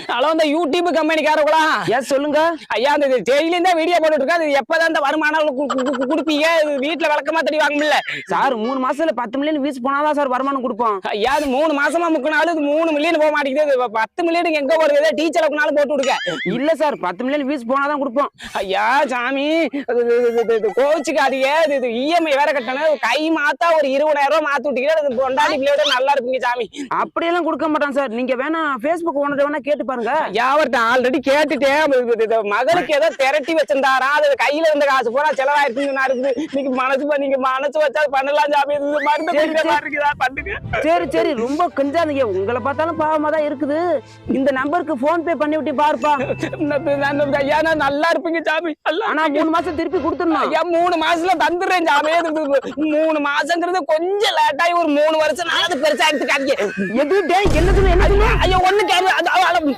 Hello, இந்த YouTube கம்பெனிக்காரங்களா? S சொல்லுங்க. ஐயா, அந்த டெய்லியும் தான் வீடியோ போட்டுட்டு இருக்கா. அது எப்பதான் இந்த வருமானம் குடுப்பீங்க? வீட்டுல விளக்கமா தடி வாங்க முடியல சார். 3 மாசத்துல 10 மில்லியன் வியூஸ் போனாதான் சார் வருமானம் கொடுப்போம். ஐயா. அது 3 மாசமா முக்கினாலும் இது 3 மில்லியன் போக மாட்டேங்குது. 10 மில்லியன் எங்க போறது? டீச்சர் அளவுக்குனாலும் போட்டு விடுங்க. இல்ல சார், 10 மில்லியன் வியூஸ் போனாதான் கொடுப்போம். ஐயா சாமி, கோச்சுக்காதீங்க. இது இஎம்ஐ வேற கட்டணும். கை மாத்தா ஒரு 20,000 ரூபாய் மாத்தி விட்டீங்கன்னா பொண்டாட்டி பிள்ளையோட நல்லா இருப்பீங்க சாமி. அப்படியெல்லாம் கொடுக்க மாட்டான் சார். நீங்க வேணா Facebook ஓனர் வேணா கேட்டு பாருங்க. யாவர்ட்ட ஆல்ரெடி கேட்டுட்டேன். மகளுக்கு ஏதோ திரட்டி வச்சிருந்தாரா, அது கையில இருந்த காசு போனா செலவாயிருக்குன்னு இருக்குது. நீங்க மனசு வச்சா பண்ணலாம் சாமி. பண்ணுங்க. சரி ரொம்ப கஞ்சாதீங்க. உங்களை பார்த்தாலும் பாவமா தான் இருக்குது. இந்த நம்பருக்கு போன் பே பண்ணி விட்டு பாருப்பா. ஐயா, நான் நல்லா இருப்பீங்க சாமி. ஆனா 3 மாசம் திருப்பி கொடுத்துடணும். ஐயா, 3 மாசத்துல தந்துடுறேன் சாமி. 3 மாசங்கிறது கொஞ்சம் லேட்டாகி ஒரு 3 வருஷம் நாளாவது பெருசா எடுத்துக்காதீங்க. எது என்னது? ஐயா, ஒண்ணு கேள்வி